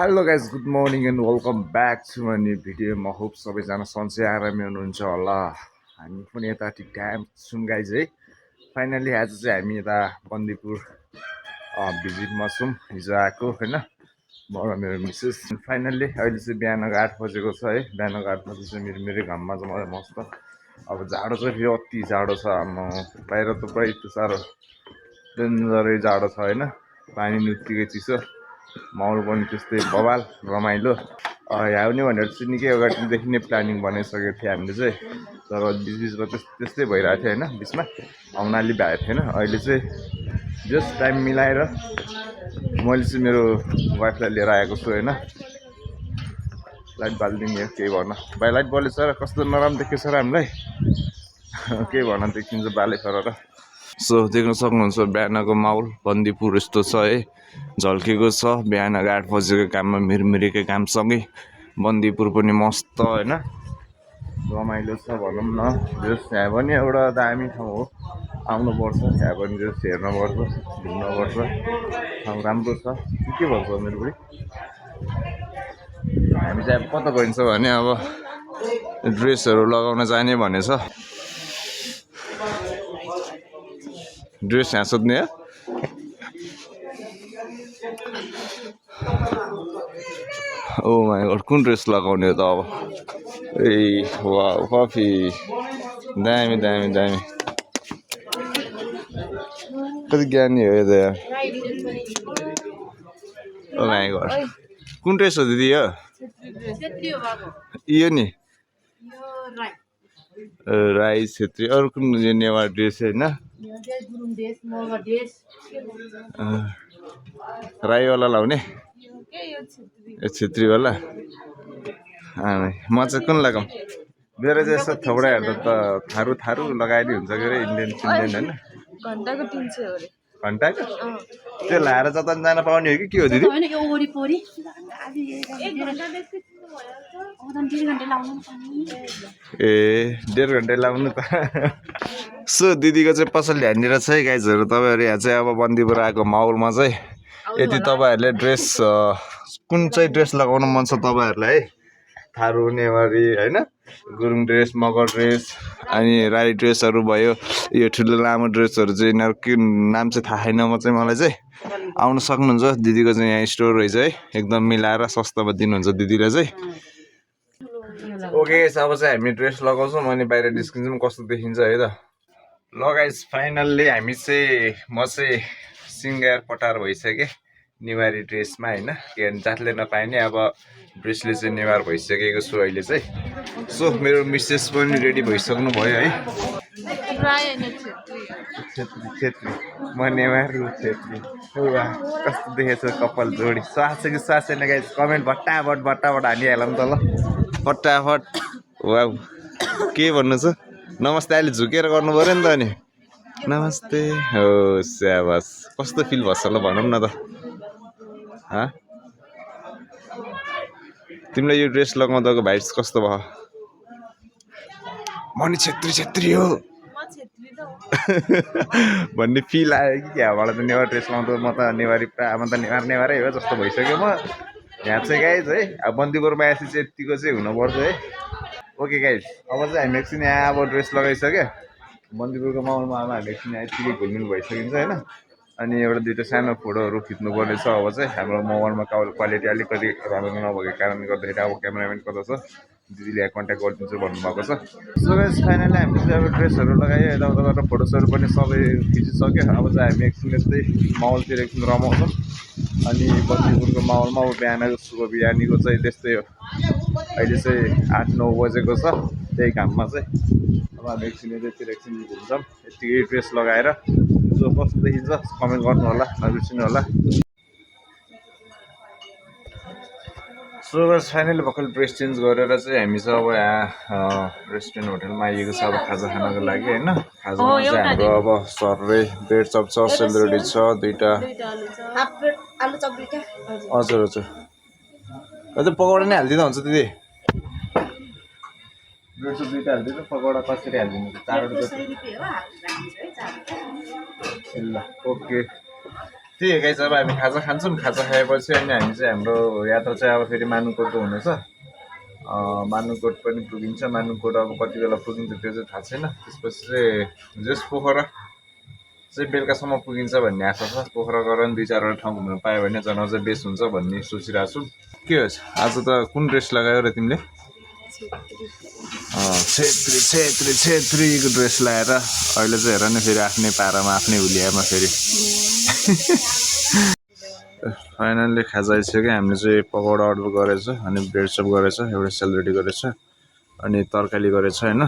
Hello guys good morning and welcome back to my new video. म hope सबैजना सन्चै आरामै हुनुहुन्छ होला। हामी पनि यता ठिक टाइम छौँ गाइज है। फाइनली आज चाहिँ हामी यता बन्दीपुर भिजिटमा छौँ। हिजो आएको होइन म र मेरो मिसेस। फाइनल्ली अहिले चाहिँ बिहानको 8 बजेको छ है। बिहानको 8 बजे चाहिँ मेरो घाममा चाहिँ मलाई मस्त अब जाडो चाहिँ फेरि अति जाडो छ। बाहिर त पुरै यस्तो साह्रो डेन्जरै जाडो छ होइन। पानी उत्तिकै चिसो, माहौल पनि त्यस्तै बवाल रमाइलो। यहाँ आउने भनेर चाहिँ निकै अगाडिदेखि नै प्लानिङ बनाइसकेको थियो हामीले चाहिँ, तर बिचबिचमा त्यस्तै भइरहेको थियो होइन। बिचमा आउन अलि भएको थिएन। अहिले चाहिँ जस्ट टाइम मिलाएर मैले चाहिँ मेरो वाइफलाई लिएर आएको छु होइन। लाइट बालिदिने केही भन भाइ, लाइट बलेछ र कस्तो नराम्रो देखेछ र हामीलाई केही भन देखिन्छ बाले फरर। सो देख्न सक्नुहुन्छ बिहानको माहौल बन्दीपुर यस्तो छ है, झल्केको छ। बिहान 8 बजेको काममा मिरमिरेकै कामसँगै बन्दीपुर पनि मस्त होइन, रमाइलो छ भनौँ न। जस यहाँ पनि एउटा दामी ठाउँ हो, आउनुपर्छ। यहाँ पनि जस हेर्नुपर्छ, घुम्नुपर्छ, ठाउँ राम्रो छ। के भन्छ मेरो बुढी, हामी चाहिँ अब कता गइन्छ भने अब ड्रेसहरू लगाउन जाने भनेछ। ड्रेस यहाँ सोध्ने हो। ओ माई गॉड, कुन ड्रेस लगाउने हो त अब। ए वाह कफी, दामी दामी दामी। कति ज्ञानी हो यो त यार। ओ माई गॉड, कुन ड्रेस हो दिदी यो? यो नि राई छेत्री। अरू कुन नेवार ड्रेस होइन, राईवाला लाउने, छेत्रीवाला। म चाहिँ कुन लगाऊँ? मेरो चाहिँ यस्तो थोडा हेर्दा त थारू थारू लगाइदिए हुन्छ के अरे, इन्डियन होइन। घन्टाको 300 हो रे। घन्टाको त्यो लाएर जता जान पाउने हो कि के हो दिदी? ए 1.5 घन्टा लाउनु त। सो दिदीको चाहिँ पसल ल्यानिर छ है गाइजहरू। तपाईँहरू यहाँ चाहिँ अब बन्दीपुर आएको माहौलमा चाहिँ यदि तपाईँहरूले ड्रेस कुन चाहिँ ड्रेस लगाउनु मन छ तपाईँहरूलाई है, थारू नेवारी होइन, गुरुङ ड्रेस, मगर ड्रेस, अनि राई ड्रेसहरू भयो। यो ठुलो लामो ड्रेसहरू चाहिँ यिनीहरूको नाम चाहिँ थाहा छैन मलाई चाहिँ। आउनु सक्नुहुन्छ, दिदीको चाहिँ यहाँ स्टोर रहेछ है। एकदम मिलाएर सस्तामा दिनुहुन्छ दिदीले चाहिँ। ओके अब चाहिँ हामी ड्रेस लगाउँछौँ अनि बाहिर निस्किन्छौँ, कस्तो देखिन्छ है त। ल गाइस फाइनल्ली हामी चाहिँ म चाहिँ सिङ्गार पटार भइसकेँ नेवारी ड्रेसमा होइन। के भन्छ जातले नपाइने अब ड्रेसले चाहिँ नेवार भइसकेको छु अहिले चाहिँ। सो मेरो मिसेस पनि रेडी भइसक्नु भयो है। छेत्री, म नेवार छेत्री। कस्तो देखेछ कपाल जोडी, स्वास कि स्वास छैन गाइस? कमेन्ट भट्टाभट हानिहालौँ त ल, फटाफट। वाउ के भन्नु छ? नमस्ते अहिले झुकेर गर्नु पऱ्यो नि त अनि। नमस्ते हो स्याबास। कस्तो फिल भन्छ ल भनौँ न त। तिमीलाई यो ड्रेस लगाउँदाको भाइब्स कस्तो भयो? मनी छेत्री हो भन्ने फिल आयो कि क्या? मलाई त नेवार ड्रेस लगाउँदा म त नेवारी प्रायः म त नेवारै हो जस्तो भइसक्यो म। यहाँ चाहिँ गाइज है अब बन्दीपुरमा आएपछि चाहिँ यतिको चाहिँ हुनुपर्छ है। ओके गाइज अब चाहिँ हामी एकछिन यहाँ अब ड्रेस लगाइसक्यो बन्दीपुरको माहौलमा। अब हामी एकछिन यतिकै घुलमिल भइसकिन्छ होइन। अनि एउटा दुइटा सानो फोटोहरू खिच्नुपर्ने छ। अब चाहिँ हाम्रो मोबाइलमा क्वालिटी अलिकति राम्रो नभएको कारणले गर्दाखेरि अब क्यामेराम्यान कता छ, दिदीले यहाँ कन्ट्याक्ट गरिदिन्छु भन्नुभएको छ। सो गाइस फाइनली हामीले चाहिँ अब ड्रेसहरू लगायो, यताउताबाट फोटोसहरू पनि सबै खिचिसक्यो। अब चाहिँ हामी एकछिन यस्तै माहौलतिर एकछिन रमाउँछौँ। अनि बन्दीपुरको माहौलमा अब बिहानको सुबह बिहानीको चाहिँ त्यस्तै हो। अहिले चाहिँ 8-9 बजेको छ। त्यही घाममा चाहिँ अब हामी एकछिन यतातिर एकछिन घुम्छौँ यतिकै ड्रेस लगाएर। सो कस्तो देखिन्छ कमेन्ट गर्नु होला, नबिर्सिनु होला। सो गाइस फाइनली भर्खर ड्रेस चेन्ज गरेर चाहिँ हामी चाहिँ अब यहाँ रेस्टुरेन्ट होटलमा आइएको छ अब खाजा खानको लागि होइन। खाजामा चाहिँ हाम्रो अब सर्रै ब्रेड चप छ, सेलरोटी छ, दुईवटा हजुर हजुर। अझै पकौडा नै हालिदिँदा हुन्छ दिदी? ब्रेड चप दुईवटा हालिदिनु, पकौडा कसरी हालिदिनु? 4 रुपियाँ। ल ओके त्यही हो गाइस अब हामी खाजा खान्छौँ खाजा खाएपछि अनि हामी चाहिँ हाम्रो यात्रा चाहिँ अब फेरि मानुकोटको हुनेछ मानुकोट पनि पुगिन्छ मानुकोट अब कति बेला पुगिन्छ त्यो चाहिँ थाहा छैन त्यसपछि चाहिँ जस पोखरा चाहिँ बेलुकासम्म पुगिन्छ भन्ने आशा छ पोखरा गएर पनि 2-4 ठाउँ घुम्न पायो भने झन् अझै बेस्ट हुन्छ भन्ने सोचिरहेको छु के होस् आज त कुन ड्रेस लगायो र तिमीले छेत्रीको ड्रेस लगाएर अहिले चाहिँ हेर न फेरि आफ्नै पारामा आफ्नै हुलियामा फेरि फाइनल्ली खाजा आइसक्यो हामीले चाहिँ पकौडा अर्डर गरेछ अनि ब्रेड चप गरेछ एउटा सेलरोटी गरेछ अनि तरकारी गरेछ होइन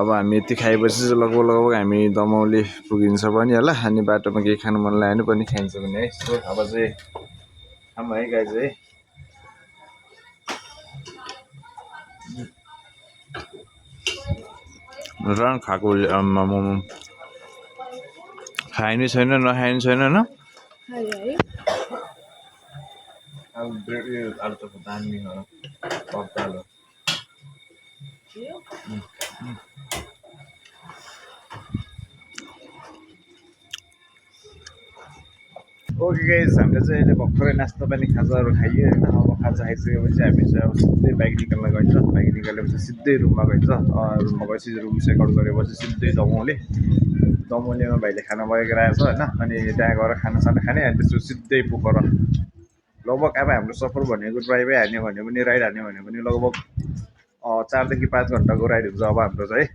अब हामी यति खाएपछि चाहिँ लगभग हामी दमौली पुगिन्छ पनि होला अनि बाटोमा केही खानु मन लाग्यो पनि खाइन्छ भने है सो अब चाहिँ खाऊँ है गाई चाहिँ रन खाएको मोमो खाइने छैन नखाइने छैन होइन अब ब्रेड आलु चप दामी हो पक्कालो ओके गाइस हामीले चाहिँ अहिले भर्खरै नास्ता पानी खाजाहरू खाइयो होइन अब खाजा खाइसकेपछि हामी चाहिँ अब सिधै बाइक निकाल्न गइन्छ बाइक निकालेपछि सिधै रुममा गइन्छ रुममा गएपछि रुम चेकआउट गरेपछि सिधै दमौलीमा भाइले खाना लगेर आएछ होइन अनि त्यहाँ गएर खानासाना खाने अनि त्यसपछि सिधै पोखरा लगभग अब हाम्रो सफर भनेको ड्राइभै हान्यो भने पनि राइड हान्यो भने पनि लगभग 4 देखि 5 घन्टाको राइड हुन्छ अब हाम्रो चाहिँ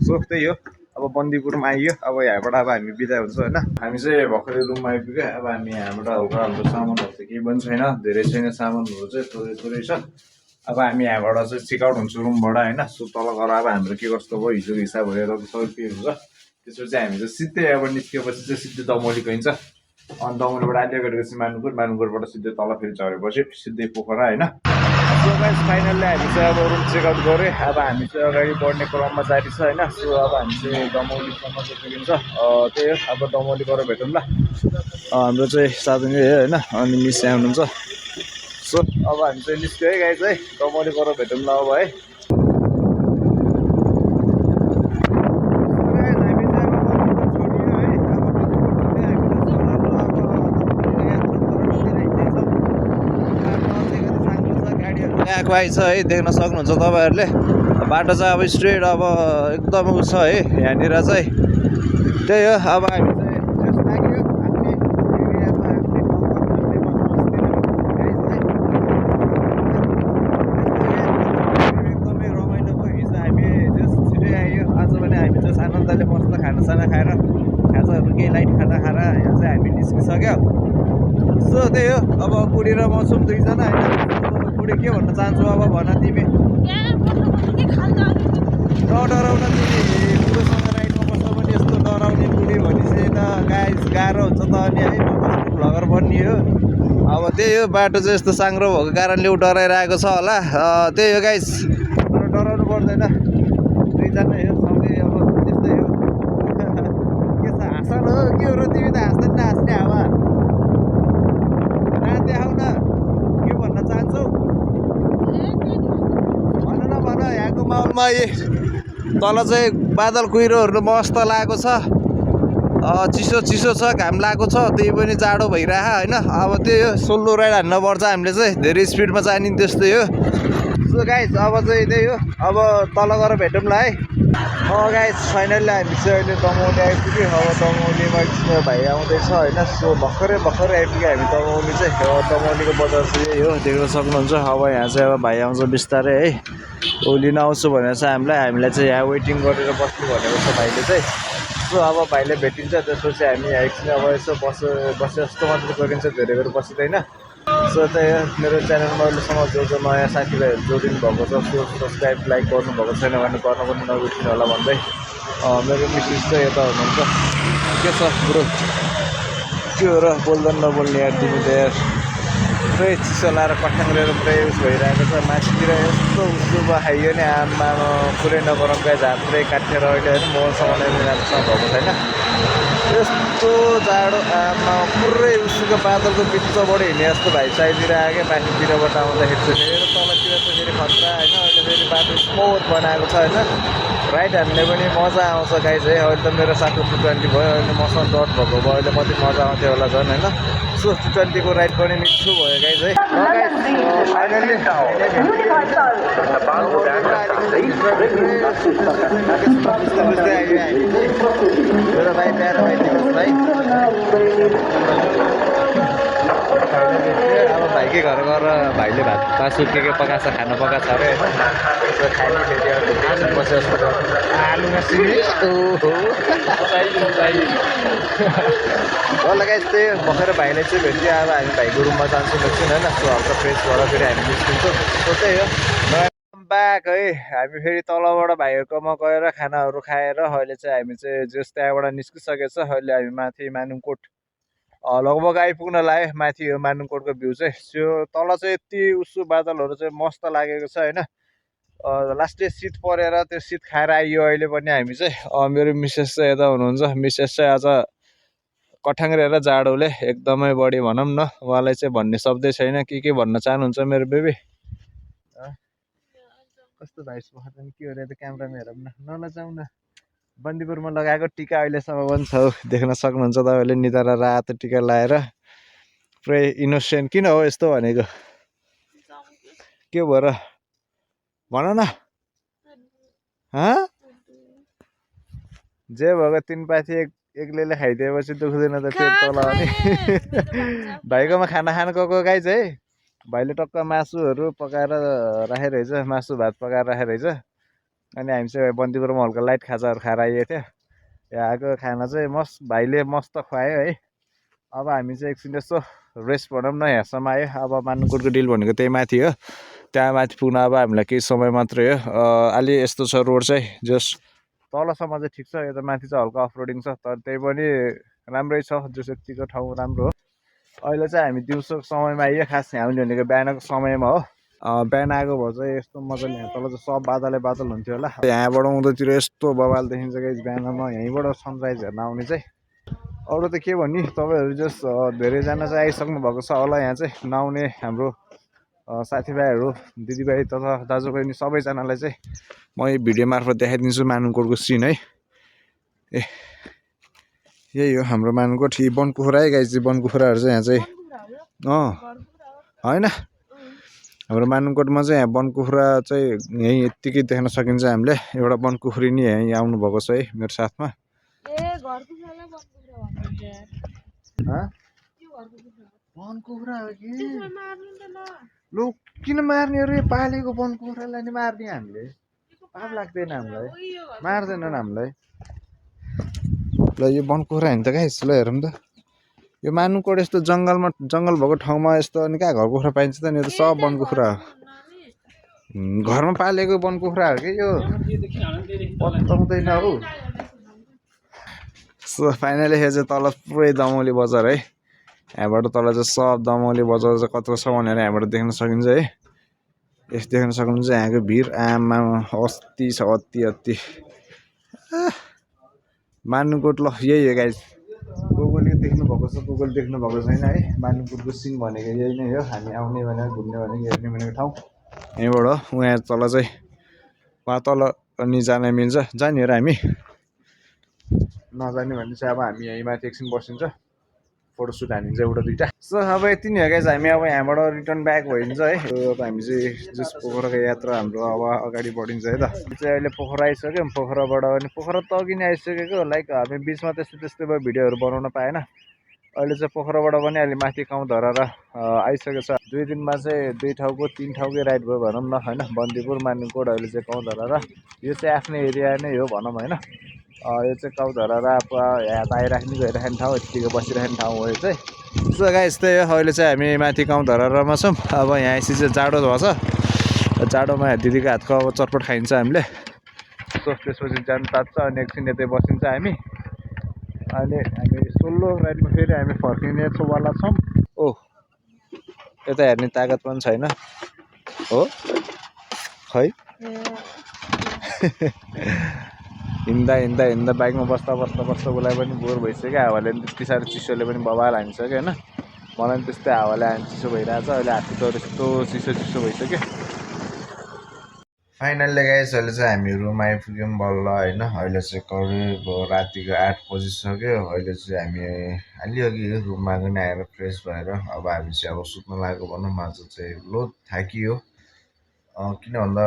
सो त्यही हो अब बन्दीपुरमा आइयो अब यहाँबाट अब हामी बिदा हुन्छ होइन हामी चाहिँ भर्खरै रुममा आइपुग्यो अब हामी यहाँबाट हाम्रो सामानहरू चाहिँ केही पनि छैन धेरै छैन सामानहरू चाहिँ थोरै छ अब हामी यहाँबाट चाहिँ चेकआउट हुन्छ रुमबाट होइन सो तल गएर अब हाम्रो के कस्तो भयो हिजोको हिसाब हेरेर सबै पे हुन्छ त्यसपछि हामी चाहिँ सिधै अब निस्केपछि चाहिँ सिधै दमौली गइन्छ अनि दमौलीबाट आइदियो गरेपछि मानुकोटबाट सिधै तल फेरि झरेपछि सिधै पोखरा होइन सो गाइस फाइनल्ली हामी चाहिँ अब रुम चेकआउट गऱ्यो अब हामी चाहिँ अगाडि बढ्ने क्रममा जारी छ होइन सो अब हामी चाहिँ दमौलीसम्म चाहिँ पुगिन्छ त्यही हो अब दमौली गएर भेटौँ ल हाम्रो चाहिँ साधन यही होइन अनि मिस यहाँ हुनुहुन्छ सो अब हामी चाहिँ निस्क्यो है गाइस है दमौली गएर भेटौँ ल अब है आएको आइछ है देख्न सक्नुहुन्छ तपाईँहरूले बाटो चाहिँ अब स्ट्रेट अब एकदम उ छ है यहाँनिर चाहिँ त्यही हो अब हामी चाहिँ जस लाग्यो आफ्नै एरियामा आफ्नै एकदमै रमाइलो भयो हिजो हामी जस छिटै आयो आज पनि हामी जस आनन्दले मस्त खानासाना खाएर खाजाहरू केही लाइट खाना खाएर यहाँ चाहिँ हामी निस्किसक्यो सो त्यही हो अब बुढी र म छौँ दुईजना होइन बुढी के भन्न चाहन्छु अब भन तिमी नडराउन तिमी बुढोसँग राइडमा बस्दा पनि यस्तो डराउने बुढी भनेपछि त गाह्रो हुन्छ त अनि है भ्लगर बन्ने हो अब त्यही हो बाटो चाहिँ यस्तो साङ्ग्रो भएको कारणले ऊ डराइरहेको छ होला त्यही हो गाइस तर डराउनु पर्दैन दुईजना हो सँगै अब त्यस्तै हो के छ हाँस न के हो र तिमी त हाँस्दै हाँस्ने हावा देखाउ न के भन्न चाहन्छौ भन यहाँको माहौलमा तल चाहिँ बादल कुहिरोहरू मस्त लागेको छ चिसो छ घाम लागेको छ त्यही पनि जाडो भइरह होइन अब त्यही हो सोलो राइड हान्न पर्छ हामीले चाहिँ धेरै स्पिडमा जाने त्यस्तै हो सो गाइस अब चाहिँ त्यही हो अब तल गएर भेटौँ ल है गाइस फाइनल्ली हामी चाहिँ अहिले दमौली आइपुग्यो अब दमौलीमा भाइ आउँदैछ होइन सो भर्खरै आइपुग्यो हामी दमौली चाहिँ दमौलीको बजार चाहिँ यही हो देख्न सक्नुहुन्छ अब यहाँ चाहिँ अब भाइ आउँछ बिस्तारै है लिन आउँछु भनेर चाहिँ हामीलाई चाहिँ यहाँ वेटिङ गरेर बस्नु भनेको छ भाइले चाहिँ सो अब भाइले भेटिन्छ त्यसपछि हामी एकछिन अब यसो बसे जस्तो मात्रै गरिन्छ धेरै बेर बसिँदैन सो त्यही हो मेरो च्यानलमा अहिलेसम्म जो नयाँ साथीभाइहरू जोडिनु भएको छ सो सब्सक्राइब लाइक गर्नुभएको छैन भने गर्न पनि नबिर्सिनु होला भन्दै मेरो मिसेस चाहिँ यता हुनुहुन्छ के छ ब्रो के हो र बोल्दैन नबोल्ने यार तिमी त यार पुरै चिसो लाएर कठाङ लिएर पुरै उस भइरहेको छ माथितिर यस्तो उसुब खाइयो नि आमा पुरै नगरम गाई झार पुरै काटेर अहिले होइन मोहनसँग राम्रोसँग भएको छैन यस्तो जाडो आमा पुरै उसको बादलको बिचबाट हिँड्ने जस्तो भाइ चाहिँतिर आयो क्या माथितिरबाट आउँदाखेरि चाहिँ फेरि तलतिर चाहिँ फेरि खतरा होइन अहिले फेरि बाटो स्मुथ बनाएको छ होइन राइड हान्ने पनि मजा आउँछ गाइज है। अहिले त मेरो साथी 220 भयो, अहिले मसँग डट भएको भयो, अहिले कति मजा आउँथ्यो होला झन् होइन। सो 220 को राइड पनि मिठो भयो गाइज है। फाइनली बुझ्दै आयो हामी मेरो भाइ प्यारो भाइ दिवस भाइ। अब भाइकै घर गएर भाइले भात मासु के पकाएको छ, खाना पकाएको छ अरे होइन। खाने फेरि बसेर आलुमा सिमी होला गाइस। त्यही भर्खर भाइलाई चाहिँ भेट्यो, अब हामी भाइको रुममा जान्छौँ एकछिन होइन। सो हल्का फ्रेस भएर फेरि हामी निस्किन्छौँ। सो त्यही हो ब्याक है। हामी फेरि तलबाट भाइहरूकोमा गएर खानाहरू खाएर अहिले चाहिँ हामी चाहिँ जस त्यहाँबाट निस्किसकेको छ। अहिले हामी माथि मानुङकोट लगभग आइपुग्न लाग्यो। माथि यो मानुङकोटको भ्यू चाहिँ त्यो तल चाहिँ यति उसो बादलहरू चाहिँ मस्त लागेको छ होइन। लास्टै शीत परेर त्यो शीत खाएर आइयो अहिले पनि हामी चाहिँ। मेरो मिसेस चाहिँ यता हुनुहुन्छ। मिसेस चाहिँ आज कठाङ्ग्रेर जाडोले एकदमै बढी भनौँ न। उहाँलाई चाहिँ भन्ने शब्दै छैन। के भन्न चाहनुहुन्छ मेरो बेबी? कस्तो भाइस पखाल्दैन के हो रे? त क्यामेरामा हेरौँ न, नलजाउँ न। बन्दीपुरमा लगाएको टिका अहिलेसम्म पनि छ, देख्न सक्नुहुन्छ तपाईँले। निधारा रातो टिका लगाएर पुरै इनोसेन्ट। किन हो यस्तो भनेको? के भयो र भन न। जे भएको 3 पाथी एक्लैले खाइदिएपछि दुख्दैन त फेरि तल अनि। भाइकोमा खाना खानु गएको गाइज है। भाइले टक्क मासुहरू पकाएर राखेको रहेछ, मासु भात पकाएर राखेको रहेछ। अनि हामी चाहिँ बन्दीपुरमा हल्का लाइट खाजाहरू खाएर आइएको थियो। यहाँको खाना चाहिँ भाइले मस्त खुवायो है। अब हामी चाहिँ एकछिन यसो रेस्ट भनौँ न, यहाँसम्म आयो। अब मानुङकोटको डिल भनेको त्यही माथि हो, त्यहाँ माथि पुग्न अब हामीलाई केही समय मात्रै हो। अलि यस्तो छ रोड चाहिँ, जस तलसम्म चाहिँ ठिक छ, यो त माथि चाहिँ हल्का अफरोडिङ छ, तर त्यही पनि राम्रै छ। जस यतिको ठाउँ राम्रो हो। अहिले चाहिँ हामी दिउँसोको समयमा आइयो। खास हामीले भनेको बिहानको समयमा हो। बिहान आएको भए चाहिँ यस्तो मजाले यहाँ तल चाहिँ सब बादलै बादल हुन्थ्यो होला। यहाँबाट उँधोतिर यस्तो बवाल देखिन्छ गाइस बिहानमा। यहीँबाट सनराइज हेर्न आउने चाहिँ। अरू त के भन्ने, तपाईँहरू जस धेरैजना चाहिँ आइसक्नु भएको छ होला। यहाँ चाहिँ नआउने हाम्रो साथीभाइहरू, दिदीभाइ तथा दाजुबहिनी सबैजनालाई चाहिँ म यो भिडियो मार्फत देखाइदिन्छु मानुङकोटको सिन है। यही हो हाम्रो मानुङकोट। यी बनकुखुरा है गाइस। बनकुखुराहरू चाहिँ यहाँ चाहिँ होइन, हाम्रो मानुङकोटमा चाहिँ यहाँ बनकुखुरा चाहिँ यहीँ यत्तिकै देख्न सकिन्छ हामीले। एउटा बनकुखुरी नि यहीँ आउनुभएको छ है मेरो साथमा। बनकुखुरा हो कि लु किन मार्ने अरे? पालेको बनकुखुरालाई नि मार्ने हामीले? पाप लाग्दैन हामीलाई, मार्दैनन् हामीलाई। ल यो बनकुखुरा होइन त गाइस, ल हेरौँ त। यो मानुङकोट यस्तो जङ्गल भएको ठाउँमा यस्तो अनि कहाँ घर कुखुरा पाइन्छ त नि? यो त सब बनकुखुरा हो, घरमा पालेको बनकुखुरा हो कि यो, पत्ताउँदैन हौ। सो फाइनली यो चाहिँ तल पुरै दमौली बजार है। यहाँबाट तल चाहिँ सब दमौली बजार चाहिँ कत्रो छ भनेर यहाँबाट देख्न सकिन्छ है। यस्तो देख्न सक्नुहुन्छ यहाँको भिड आमा अस्ति छ, अति मानुङकोट। ल यही हो गाइस, गुगल देख्नु भएको छ, गुगल देख्नु भएको छैन है। मानुङकोटको सिन भनेको यही नै हो। हामी आउने भनेको घुम्ने भनेको हेर्ने भनेको ठाउँ यहीँबाट हो। उहाँ तल चाहिँ उहाँ तल अनि जान मिल्छ, जाने हो र हामी। नजाने भने चाहिँ अब हामी यहीँ माथि एकछिन बसिन्छ, फोटोसुट हानिन्छ एउटा दुइटा। सो अब यति नै हो गाइस, हामी अब यहाँबाट रिटर्न ब्याक भइन्छ है। अब हामी चाहिँ जस पोखराको यात्रा हाम्रो अब अगाडि बढिन्छ है त। चाहिँ अहिले पोखरा आइसक्यौँ। पोखराबाट अनि पोखरा त अघि नै आइसकेको, लाइक हामी बिचमा त्यस्तै भयो भिडियोहरू बनाउन पाएन। अहिले चाहिँ पोखराबाट पनि अहिले माथि गाउँ धराएर आइसकेको छ। 2 दिनमा चाहिँ 2 ठाउँको 3 ठाउँकै राइड भयो भनौँ न होइन। बन्दीपुर, मानुङकोट, अहिले चाहिँ गाउँ धराएर। यो चाहिँ आफ्नै एरिया नै हो भनौँ होइन। यो चाहिँ गाउँ धराएर यहाँ आइराख्ने गइराख्ने ठाउँ, यत्तिकै बसिराख्ने ठाउँ हो यो चाहिँ। सो गाइस त्यही हो, अहिले चाहिँ हामी माथि गाउँ धरारमा छौँ। अब यहाँ आएपछि चाहिँ जाडो भएछ, जाडोमा दिदीको हातको अब चटपट खाइन्छ हामीले। सो त्यसपछि जानु तात्छ अनि एकछिन यतै बसिन्छ हामी। अनि हामी सोल्लो राइडमा फेरि हामी फर्किने वाला छौँ। ओह यता हेर्ने तागत पनि छैन हो खै। हिँड्दा बाइकमा बस्दा उसलाई पनि बोर भइसक्यो। हावाले पनि त्यति साह्रो चिसोले पनि बबाल हानिसक्यो होइन। मलाई पनि त्यस्तै हावाले हानी चिसो भइरहेछ। अहिले हात खुट्टाहरू यस्तो चिसो भइसक्यो। फाइनल्ली गाइस अहिले चाहिँ हामी रुम आइपुग्यौँ बल्ल होइन। अहिले चाहिँ करिब रातिको 8 बजिसक्यो। अहिले चाहिँ हामी अलिअघि रुममा पनि आएर फ्रेस भएर अब हामी चाहिँ अब सुत्न लागेको भनौँ। आज चाहिँ लो थाकियो किन भन्दा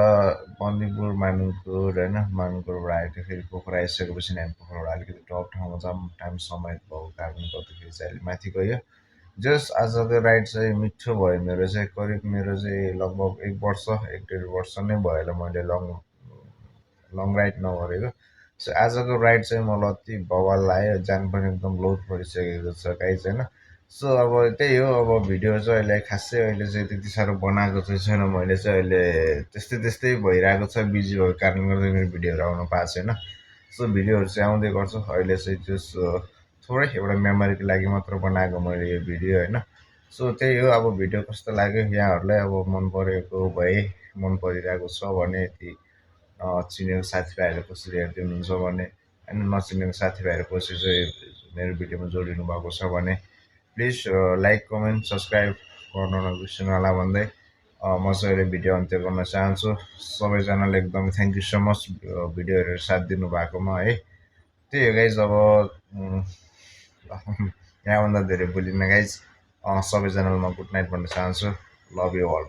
बन्दीपुर मानुङपुर होइन, मानुङपुरबाट आएको फेरि पोखरा आइसकेपछि हामी पोखराबाट अलिकति टप ठाउँमा जाऊँ टाइम समय भएको कारणले गर्दाखेरि चाहिँ अहिले माथि गयो। जस्ट आजको राइड चाहिँ मिठो भयो। मेरो चाहिँ करिब मेरो चाहिँ लगभग 1 वर्ष 1.5 वर्ष नै भयो होला मैले लङ राइड नगरेको। सो आजको राइड चाहिँ मलाई अति बवाल लाग्यो। जान पनि एकदम लोड परिसकेको छ गाइज होइन। सो अब त्यही हो, अब भिडियो चाहिँ अहिले खासै अहिले चाहिँ त्यति साह्रो बनाएको चाहिँ छैन मैले चाहिँ। अहिले त्यस्तै त्यस्तै भइरहेको छ, बिजी भएको कारणले गर्दा मेरो भिडियोहरू आउनु पाएको छैन। सो भिडियोहरू चाहिँ आउँदै गर्छ अहिले चाहिँ। त्यो थोरै एउटा मेमोरीको लागि मात्र बनाएको मैले यो भिडियो होइन। सो त्यही हो, अब भिडियो कस्तो लाग्यो यहाँहरूलाई, अब मन परेको भए मन परिरहेको छ भने यति चिनेको साथीभाइहरू कसरी हेर्दै हुनुहुन्छ भने होइन, नचिनेको साथीभाइहरू कसरी चाहिँ मेरो भिडियोमा जोडिनु भएको छ भने प्लिज लाइक कमेन्ट सब्सक्राइब गर्न नबिर्सिनु होला भन्दै म चाहिँ अहिले भिडियो अन्त्य गर्न चाहन्छु। सबैजनाले एकदम thank you so much video हेरेर साथ दिनुभएकोमा है। त्यही हो गाइज, अब यहाँभन्दा धेरै बोलिनँ गाइज। सबैजनालाई म गुड नाइट भन्न चाहन्छु। Love you all.